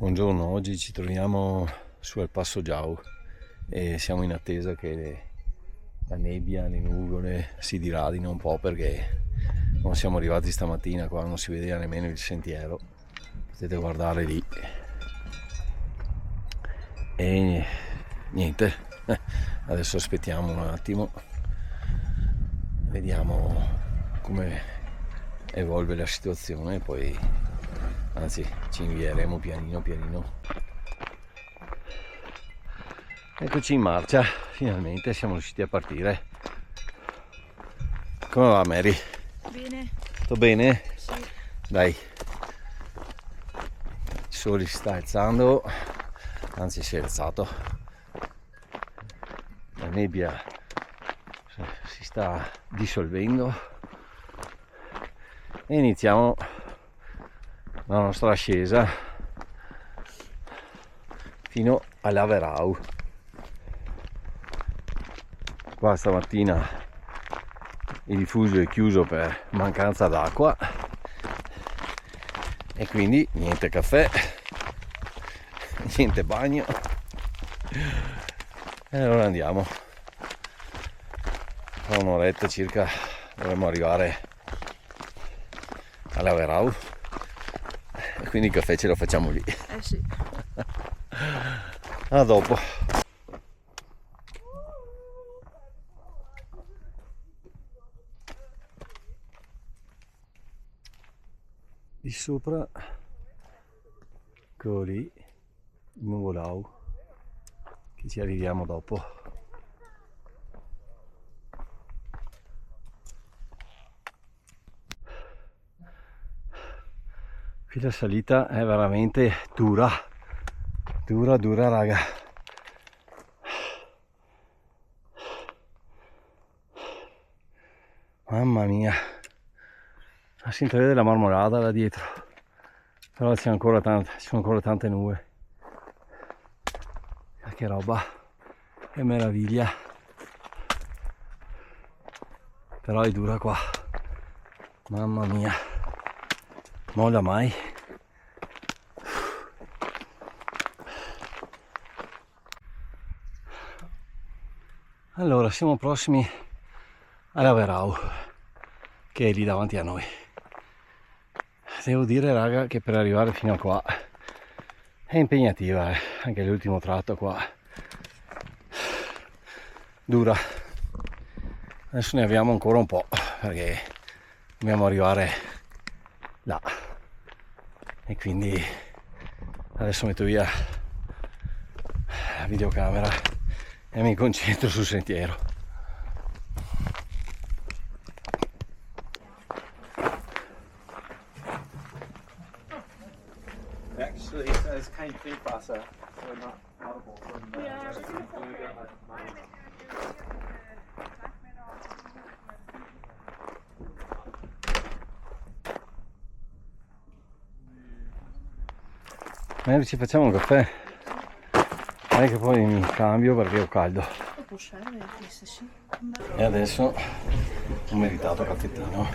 Buongiorno, oggi ci troviamo su al Passo Giau e siamo in attesa che la nebbia, le nuvole si diradino un po' perché non siamo arrivati stamattina, qua non si vedeva nemmeno il sentiero, potete guardare lì. E niente, adesso aspettiamo un attimo, vediamo come evolve la situazione e poi anzi ci invieremo pianino pianino. Eccoci in marcia, finalmente siamo riusciti a partire. Come va Mary? Bene. Tutto bene? Sì. Dai, il sole si sta alzando, anzi si è alzato, la nebbia si sta dissolvendo e iniziamo la nostra ascesa fino all'Averau. Qua stamattina il rifugio è chiuso per mancanza d'acqua e quindi niente caffè, niente bagno, e allora andiamo. Tra un'oretta circa dovremmo arrivare all'Averau e quindi il caffè ce lo facciamo lì. Sì. A dopo. Di sopra, eccolo lì, il nuvolau, che ci arriviamo dopo. Qui la salita è veramente dura, dura raga. Mamma mia, si intravede la Marmolada là dietro, però ci sono ancora tante nuvole. Che roba, che meraviglia, però è dura qua, mamma mia, molla mai. Allora siamo prossimi all'Averau, che è lì davanti a noi. Devo dire raga che per arrivare fino a qua è impegnativa, anche l'ultimo tratto qua dura. Adesso ne abbiamo ancora un po' perché dobbiamo arrivare là e quindi adesso metto via la videocamera e mi concentro sul sentiero. Actually, it says kein Trinkwasser, so not audible from the Ci facciamo un caffè, non è che poi mi cambio perché ho caldo. E adesso un meritato caffettino.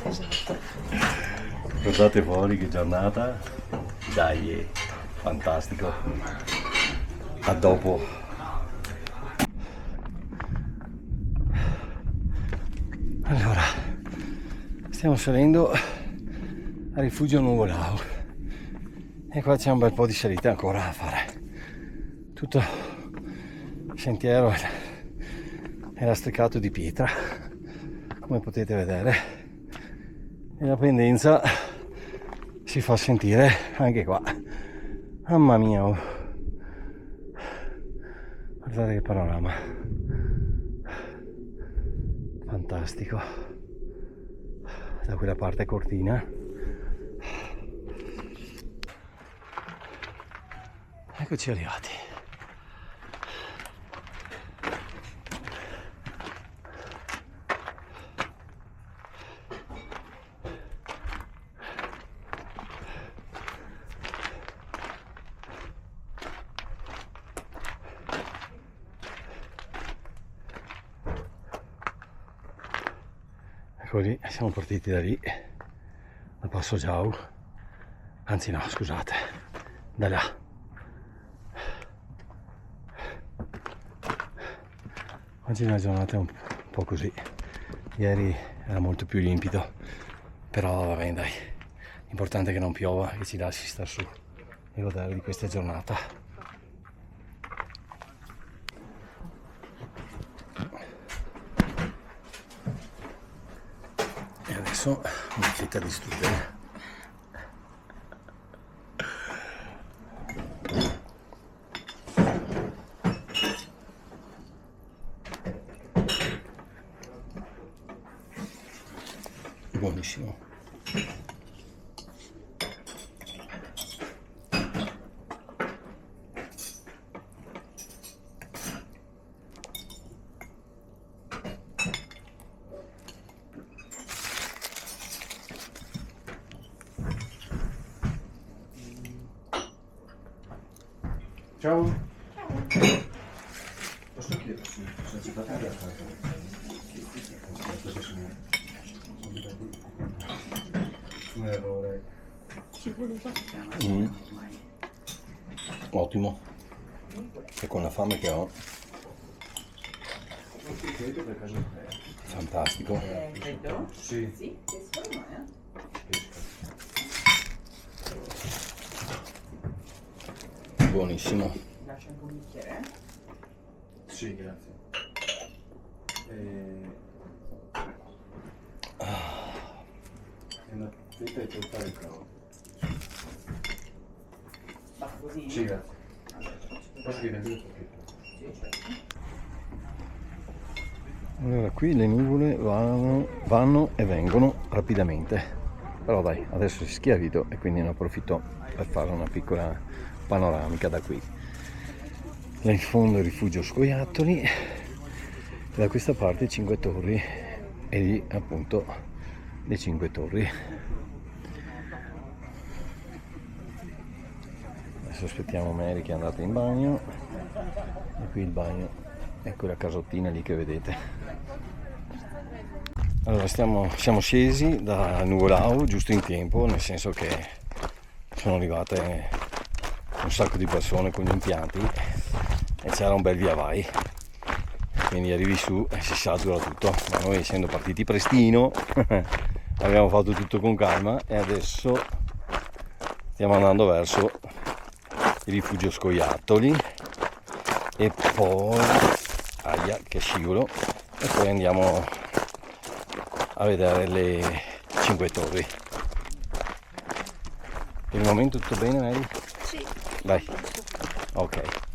Esatto. Guardate fuori che giornata, dai, fantastico. A dopo. Allora, stiamo salendo al rifugio Nuvolau e qua c'è un bel po' di salita ancora da fare. Tutto il sentiero è lastricato di pietra, come potete vedere, e la pendenza si fa sentire anche qua. Mamma mia, oh. Guardate che panorama fantastico. Da quella parte Cortina, eccoci arrivati. Ecco lì, siamo partiti da lì, da Passo Giau, anzi no, scusate, da là. Oggi è una giornata un po' così, ieri era molto più limpido, però va bene dai, l'importante è che non piova, che ci lasci star su e godere di questa giornata. E adesso una fetta di strudel. Buonissimo. Ciao. Posso chiederti se ci fate andare a casa? Un errore. Ottimo. E con la fame che ho. Fantastico. Freddo? Sì. Sì, pesco no, Buonissimo. Lascia anche un bicchiere, Sì, grazie. È una fetta di torta di cavolo. Basta così? Sì, grazie. Posso chiedere un pochino? Sì, certo. Allora, qui le nuvole vanno e vengono rapidamente. Però dai, adesso si schia video e quindi ne approfitto per fare una piccola panoramica da qui. Là in fondo il rifugio Scoiattoli, e da questa parte 5 Torri e lì appunto le 5 Torri. Adesso aspettiamo Mary che è andata in bagno e qui il bagno è quella casottina lì che vedete. Allora siamo scesi da Nuvolao giusto in tempo, nel senso che sono arrivate un sacco di persone con gli impianti e c'era un bel via vai, quindi arrivi su e si satura tutto, ma noi essendo partiti prestino abbiamo fatto tutto con calma e adesso stiamo andando verso il rifugio Scoiattoli e poi aia che scivolo, e poi andiamo a vedere le 5 Torri. Per il momento tutto bene, Mary? Sì. Dai, ok.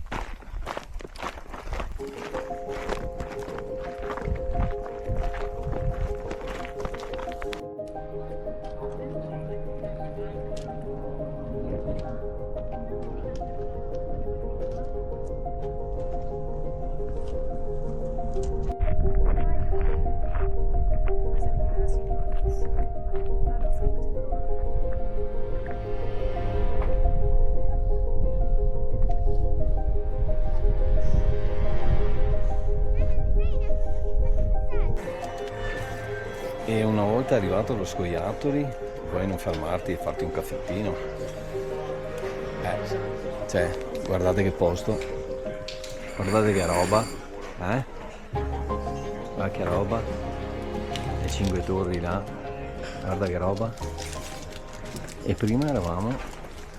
E una volta arrivato allo Scoiattoli puoi non fermarti e farti un caffettino. Cioè, guardate che posto, guardate che roba, guarda che roba, le 5 Torri là, guarda che roba. E prima eravamo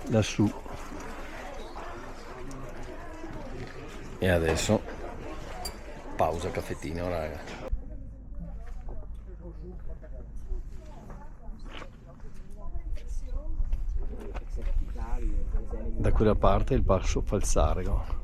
lassù e adesso pausa caffettino, raga. Da quella parte il passo Falzarego.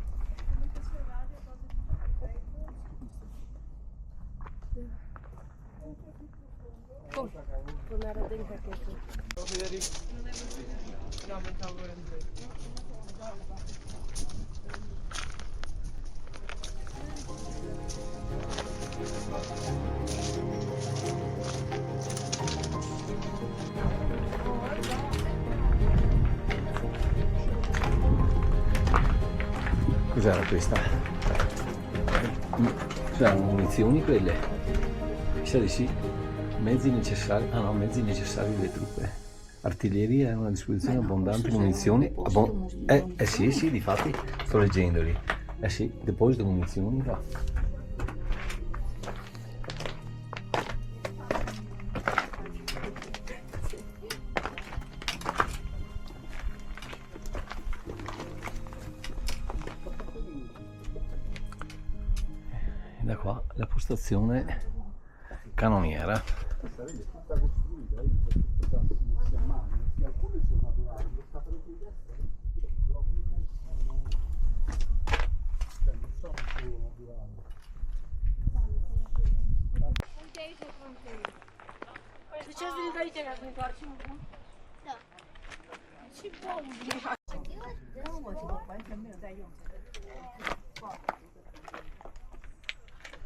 Cos'era questa? C'erano munizioni quelle? Mi sa di sì. Mezzi necessari. Ah no, mezzi necessari delle truppe. Artiglieria è una disposizione abbondante munizioni. Sì, difatti sto leggendoli. Sì, deposito munizioni va. E da qua la postazione cannoniera. Сейчас долетайте, как мне кажется. Да.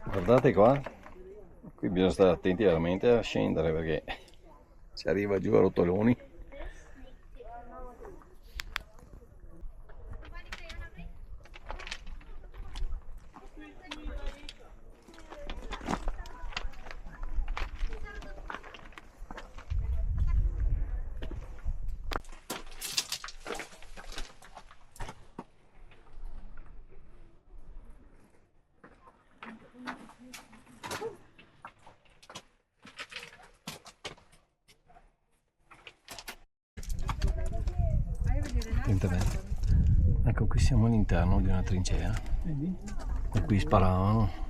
Guardate qua, qui bisogna stare attenti veramente a scendere perché si arriva giù a rotoloni. Lentamente. Ecco, qui siamo all'interno di una trincea e qui sparavano.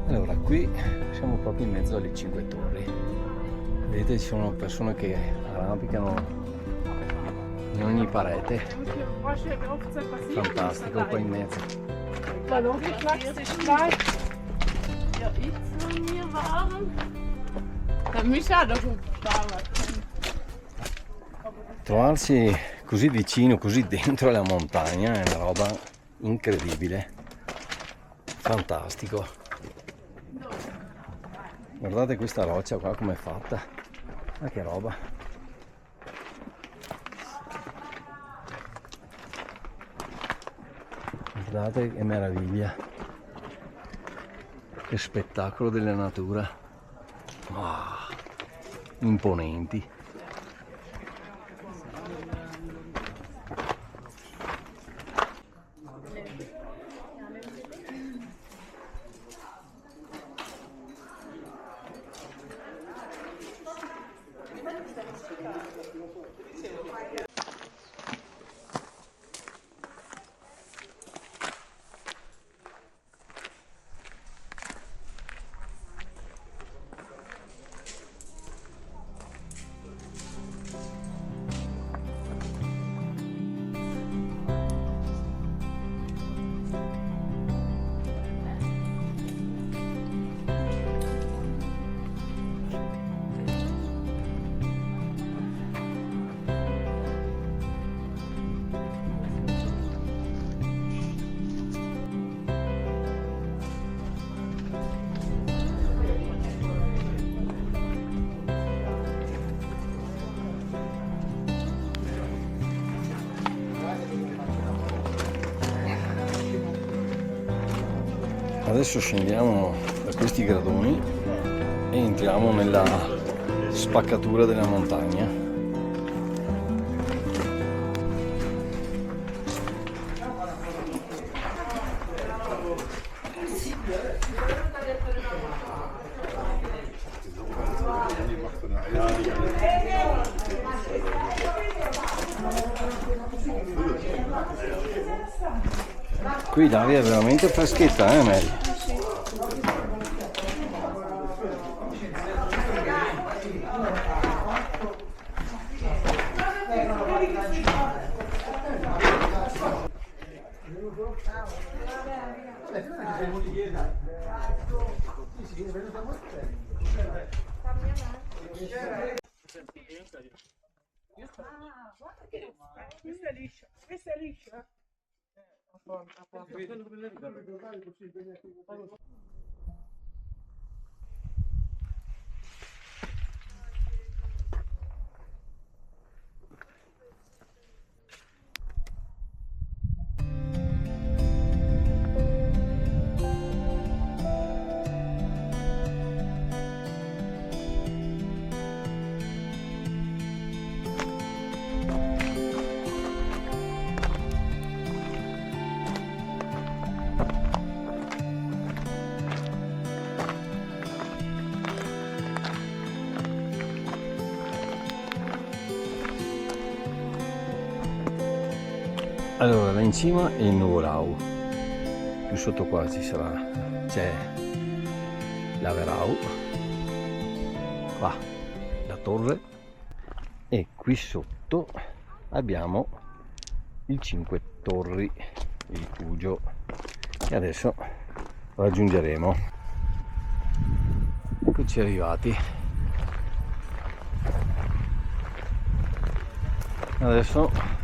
Allora, qui siamo proprio in mezzo alle 5 torri. Vedete, ci sono persone che arrampicano in ogni parete. Fantastico qua in mezzo. Ballon geplatzt ist gleich. Ja, jetzt, wo wir waren. Da müssen wir doch fahren. Trovarsi così vicino, così dentro alla montagna è una roba incredibile. Fantastico. Guardate questa roccia qua com'è fatta. Ma che roba. Guardate che meraviglia. Che spettacolo della natura. Wow, imponenti. Adesso scendiamo da questi gradoni e entriamo nella spaccatura della montagna. Qui l'aria è veramente freschetta, Mary? Questa è liscia. Allora, là in cima è il Nuvolau, più sotto qua c'è l'Averau, qua la torre, e qui sotto abbiamo il Cinque Torri, il rifugio, che adesso raggiungeremo. Eccoci arrivati. Adesso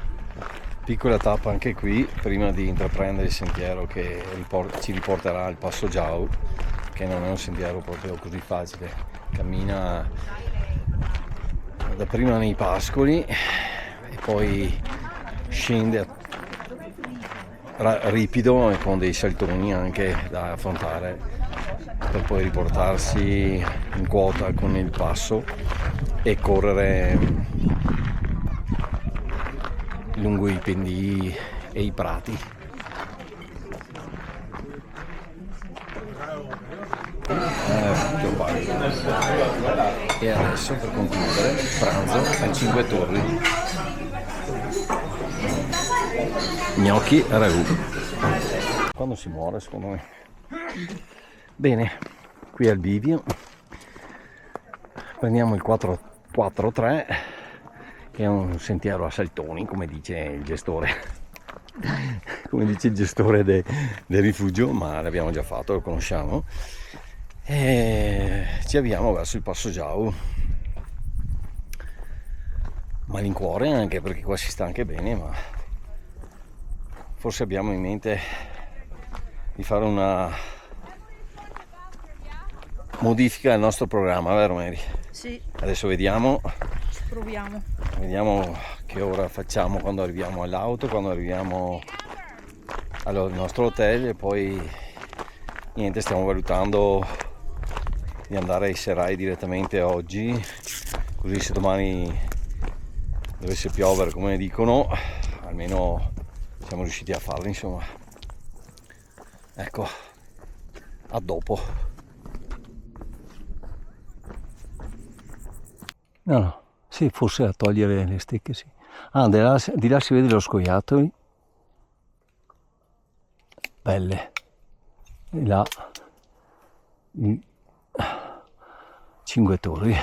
piccola tappa anche qui prima di intraprendere il sentiero che ci riporterà al Passo Giau, che non è un sentiero proprio così facile. Cammina dapprima nei pascoli e poi scende ripido e con dei saltoni anche da affrontare, per poi riportarsi in quota con il passo e correre lungo i pendii e i prati. E adesso, per concludere, pranzo al Cinque Torri, gnocchi e ragù. Quando si muore, secondo me. Bene, qui al bivio prendiamo il 443, che è un sentiero a saltoni, come dice il gestore, del rifugio, ma l'abbiamo già fatto, lo conosciamo, e ci avviamo verso il Passo Giau. Malincuore anche, perché qua si sta anche bene, ma forse abbiamo in mente di fare una modifica al nostro programma, vero Mary? Sì, Adesso vediamo proviamo. che ora facciamo quando arriviamo all'auto, quando arriviamo al nostro hotel, e poi niente, stiamo valutando di andare ai Serai direttamente oggi, così se domani dovesse piovere come dicono, almeno siamo riusciti a farlo, insomma. Ecco, a dopo. No, sì, forse a togliere le stecche, sì. Ah, di là si vede lo scoiattoli. Belle. E là i Cinque Torri.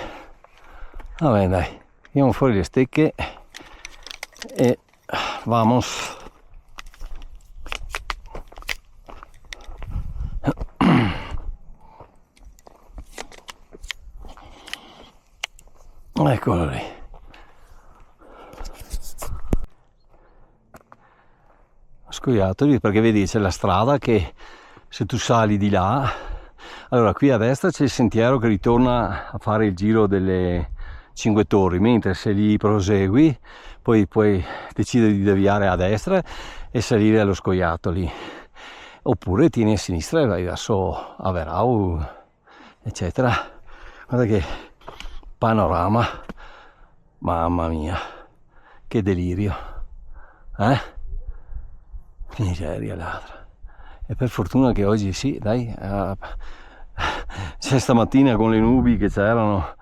Vabbè, dai, tiriamo fuori le stecche e vamos. Eccolo lì. Scoiattoli, perché vedi c'è la strada che se tu sali di là, allora qui a destra c'è il sentiero che ritorna a fare il giro delle Cinque Torri, mentre se li prosegui poi puoi decidere di deviare a destra e salire allo Scoiattoli, oppure tieni a sinistra e vai verso Averau, eccetera. Guarda che panorama, mamma mia, che delirio, miseria ladra. E per fortuna che oggi sì, dai, c'è stamattina con le nubi che c'erano,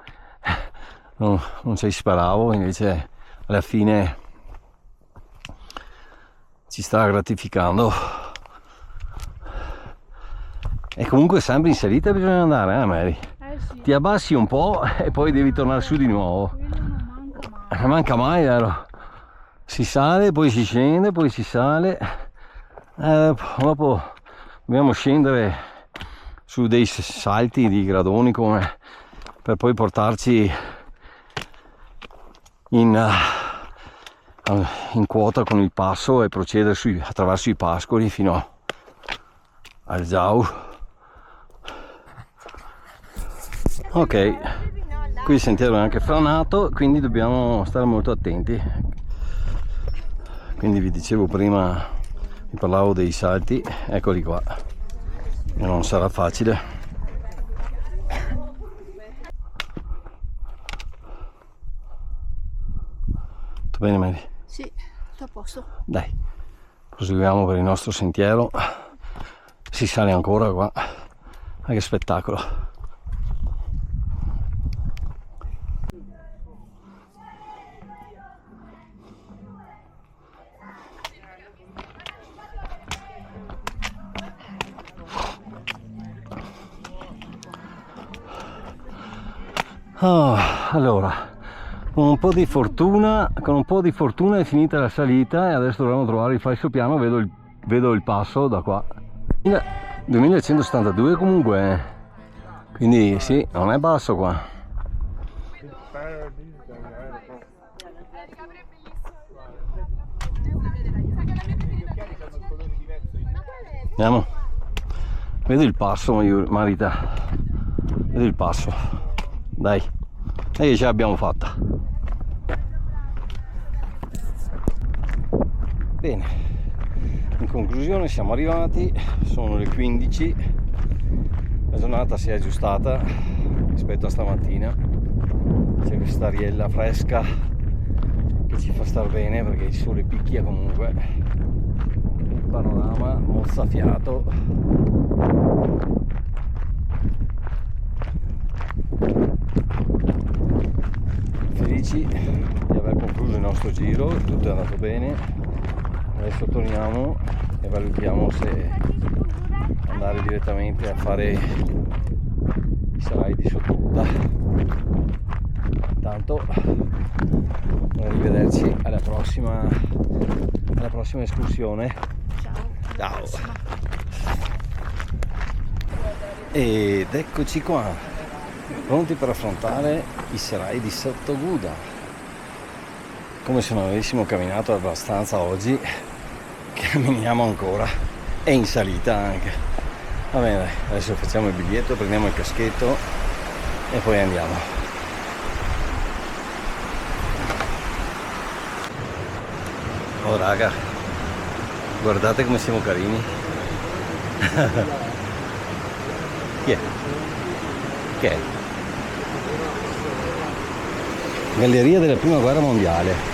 non ci speravo, invece alla fine ci sta gratificando E comunque sempre in salita bisogna andare, Mary? Sì, Ti abbassi un po' e poi devi tornare su di nuovo. quello non manca mai. Non manca mai, vero? Si sale, poi si scende, poi si sale. Dopo dobbiamo scendere su dei salti di gradoni come per poi portarci in quota con il passo e procedere attraverso i pascoli fino al Zau. Ok, qui il sentiero è anche franato, quindi dobbiamo stare molto attenti. Quindi vi dicevo prima, vi parlavo dei salti, eccoli qua. Non sarà facile. Tutto bene, Mary? Sì, sto a posto. Dai, proseguiamo per il nostro sentiero. Si sale ancora qua. Ma che spettacolo! Allora, con un po' di fortuna è finita la salita e adesso dovremo trovare il falso piano. Vedo il passo da qua. 2172 comunque, quindi sì, non è basso qua. Andiamo. Vedo il passo, Marita. Vedo il passo. Dai, e ce l'abbiamo fatta. Bene, in conclusione siamo arrivati, sono le 15, la giornata si è aggiustata rispetto a stamattina, c'è questa ariella fresca che ci fa star bene perché il sole picchia comunque, il panorama mozzafiato. Felici di aver concluso il nostro giro, tutto è andato bene. Adesso torniamo e valutiamo se andare direttamente a fare i salai di Sottoguda. Intanto arrivederci alla prossima escursione. Ciao. Ciao. Ed eccoci qua, pronti per affrontare i salai di Sottoguda. Come se non avessimo camminato abbastanza oggi, camminiamo ancora e in salita anche. Va bene, dai, adesso facciamo il biglietto, prendiamo il caschetto e poi andiamo. Oh raga, guardate come siamo carini. Chi è? Che è? Galleria della prima guerra mondiale.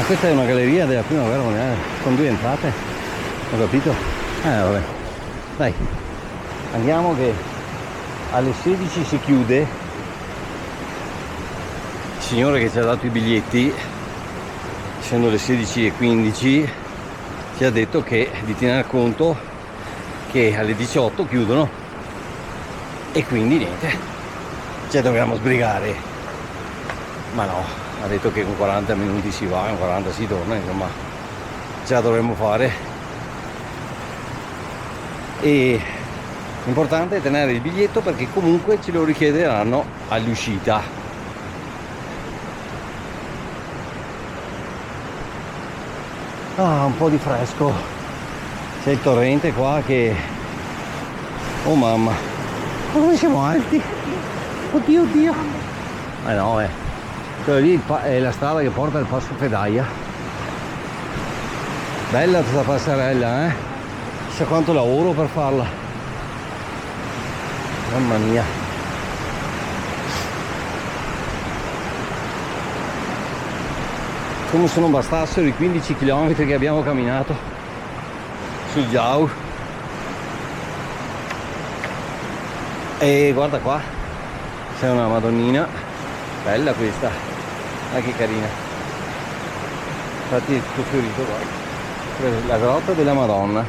Questa è una galleria della prima guerra mondiale con 2 entrate, ho capito? Vabbè, dai, andiamo che alle 16 si chiude. Il signore che ci ha dato i biglietti, essendo le 16:15, ci ha detto che di tener conto che alle 18 chiudono e quindi niente, ci dobbiamo sbrigare. Ma no, ha detto che con 40 minuti si va, con 40 si torna, insomma ce la dovremmo fare. E l'importante è tenere il biglietto perché comunque ce lo richiederanno all'uscita. Un po' di fresco, c'è il torrente qua che, oh mamma, come siamo alti, oddio, no, quello lì è la strada che porta al passo Fedaia. Bella questa passerella, chissà quanto lavoro per farla, mamma mia. Come se non bastassero i 15 km che abbiamo camminato sul Zau. E guarda qua, c'è una madonnina, bella questa, che carina, infatti è tutto fiorito qua, la grotta della Madonna.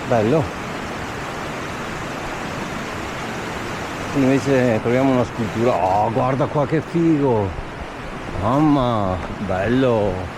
bello. Invece troviamo una scultura. Oh, guarda qua che figo, mamma, bello.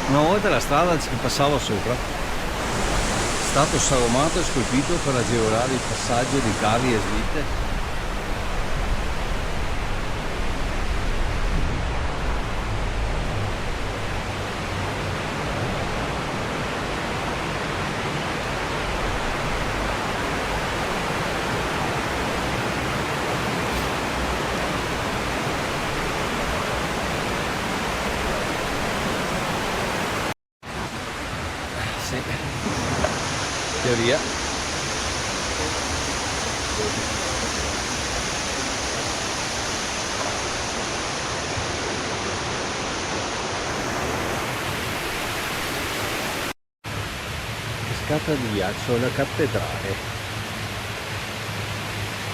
Una volta la strada ci passavo sopra, è stato sagomato e scolpito per agevolare il passaggio di carri e slitte. Sì, teoria. Cascata di ghiaccio alla cattedrale.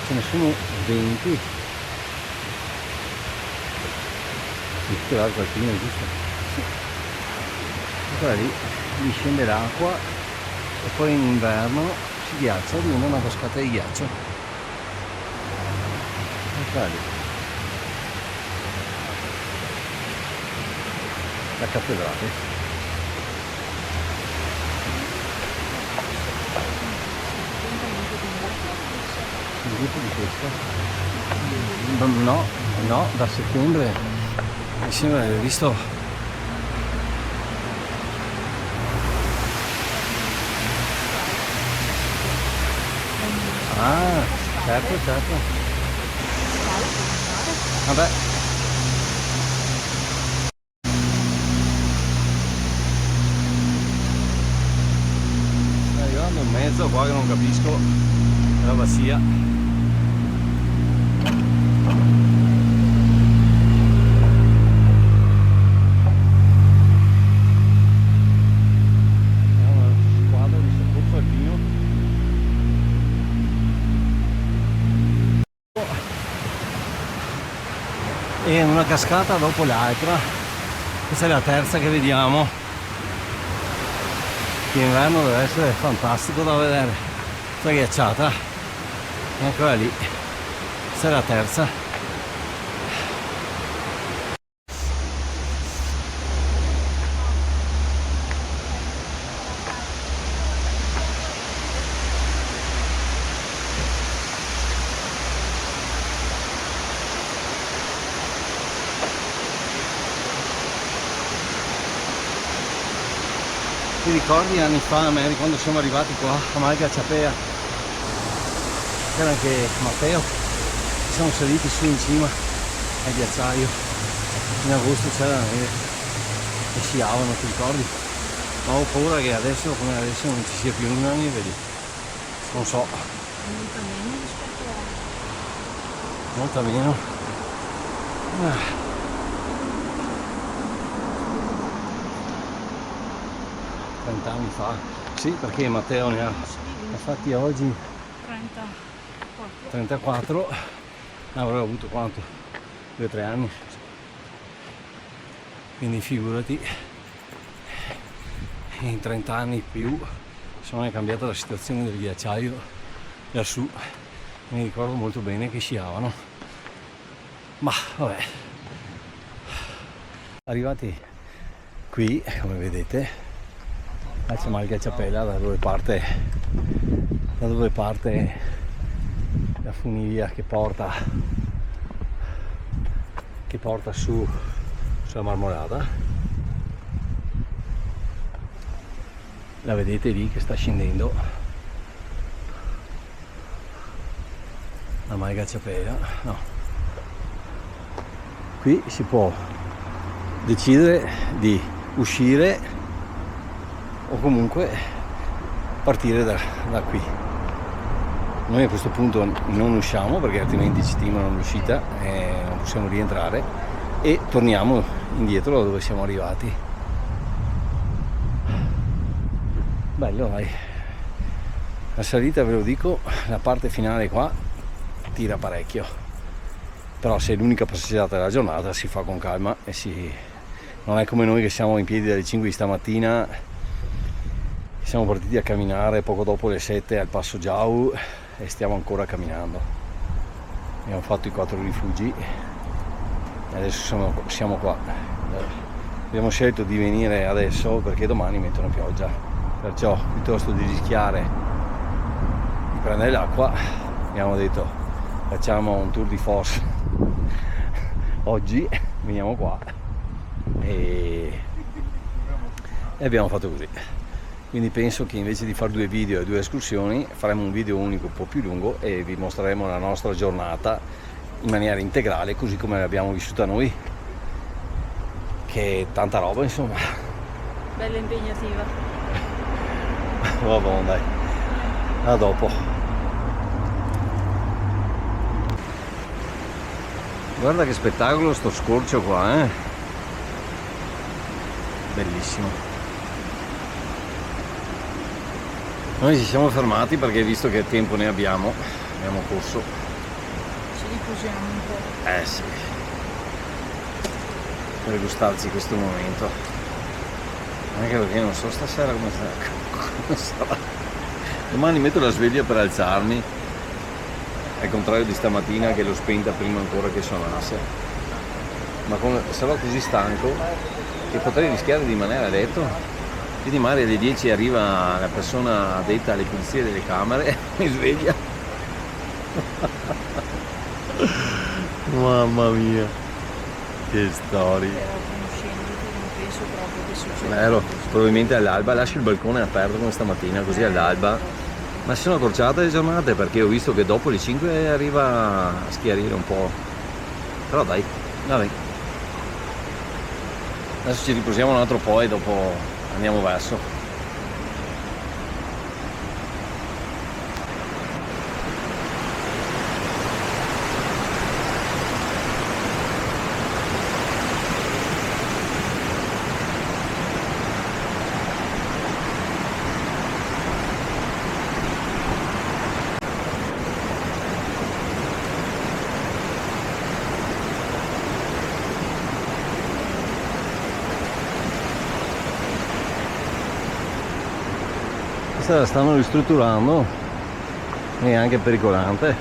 Ce ne sono 20. Tra l'altro alpino, giusto? Sì. Quella lì scende l'acqua e poi in inverno si ghiaccia, diventa una cascata di ghiaccio. Eccola lì. La cattedrale. Il gruppo di questa? No, da settembre mi sembra di aver visto. Ah, certo. Vabbè. Sto arrivando in mezzo qua che non capisco la sia. E una cascata dopo l'altra, questa è la terza che vediamo, che inverno deve essere fantastico da vedere, questa ghiacciata, eccola lì, questa è la terza. Ti ricordi anni fa, quando siamo arrivati qua a Malga Ciapea, c'era anche Matteo, ci siamo saliti su in cima al ghiacciaio, in agosto c'era la neve e sciavano, ti ricordi? Ma ho paura che adesso come adesso non ci sia più una neve lì, non so. Molta meno. 30 anni fa, sì, perché Matteo ne ha fatti oggi 34, avrà avuto quanto? 2 o 3 anni, quindi figurati, in 30 anni più insomma è cambiata la situazione del ghiacciaio lassù. Mi ricordo molto bene che sciavano, ma vabbè. Arrivati qui, come vedete, c'è Malga Ciapea, da dove parte la funivia che porta su sulla Marmolada. La vedete lì che sta scendendo la Malga Ciapea. No, qui si può decidere di uscire o comunque partire da qui. Noi a questo punto non usciamo perché altrimenti ci timano l'uscita e non possiamo rientrare, e torniamo indietro da dove siamo arrivati. Bello, dai. La salita, ve lo dico, la parte finale qua tira parecchio, però se è l'unica passeggiata della giornata si fa con calma e non è come noi che siamo in piedi dalle 5 di stamattina. Siamo partiti a camminare poco dopo le 7 al Passo Giau e stiamo ancora camminando. Abbiamo fatto i 4 rifugi e adesso siamo qua. Abbiamo scelto di venire adesso perché domani mettono pioggia, perciò piuttosto di rischiare di prendere l'acqua abbiamo detto facciamo un tour di force oggi, veniamo qua e abbiamo fatto così. Quindi penso che invece di fare 2 video e 2 escursioni faremo un video unico un po' più lungo e vi mostreremo la nostra giornata in maniera integrale, così come l'abbiamo vissuta noi, che è tanta roba, insomma. Bella impegnativa. Vabbè, dai, a dopo. Guarda che spettacolo sto scorcio qua, bellissimo. Noi ci siamo fermati perché visto che tempo ne abbiamo corso. Ci riposiamo un po'. Sì, per gustarci questo momento, anche perché non so stasera come sarà. Domani metto la sveglia per alzarmi, al contrario di stamattina che l'ho spenta prima ancora che suonasse, ma sarò così stanco che potrei rischiare di rimanere a letto. Quindi magari alle 10 arriva la persona addetta alle pulizie delle camere e mi sveglia. Mamma mia, che storia. Però conoscendoti non penso proprio che succeda. Vero, probabilmente all'alba lascio il balcone aperto come stamattina, così all'alba. Ma si sono accorciate le giornate perché ho visto che dopo le 5 arriva a schiarire un po'. Però dai, vabbè. Adesso ci riposiamo un altro po' e dopo andiamo verso. Questa la stanno ristrutturando, è anche pericolante.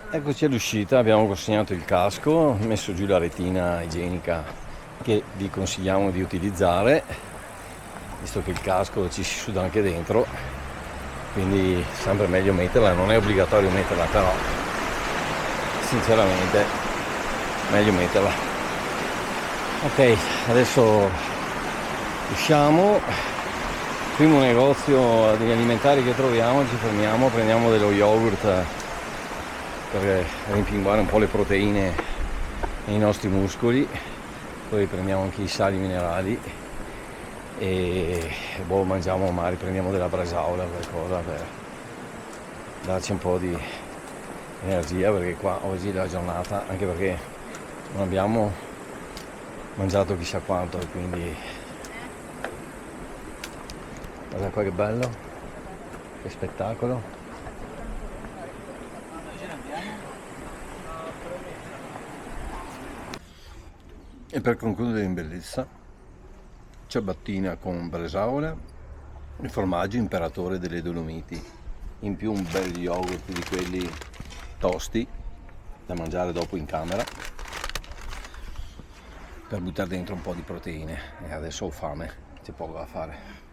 Eccoci all'uscita, abbiamo consegnato il casco, messo giù la retina igienica che vi consigliamo di utilizzare, visto che il casco ci si suda anche dentro, quindi sempre meglio metterla. Non è obbligatorio metterla, però sinceramente meglio metterla. Ok, adesso usciamo, primo negozio degli alimentari che troviamo, ci fermiamo, prendiamo dello yogurt per rimpinguare un po' le proteine nei nostri muscoli, poi prendiamo anche i sali minerali e mangiamo, magari prendiamo della brasaola, qualcosa per darci un po' di energia, perché qua oggi è la giornata, anche perché non abbiamo mangiato chissà quanto, e quindi guarda qua che bello, che spettacolo. E per concludere in bellezza, ciabattina con bresaola e formaggio imperatore delle Dolomiti, in più un bel yogurt di quelli tosti da mangiare dopo in camera per buttare dentro un po' di proteine. E adesso ho fame, c'è poco da fare.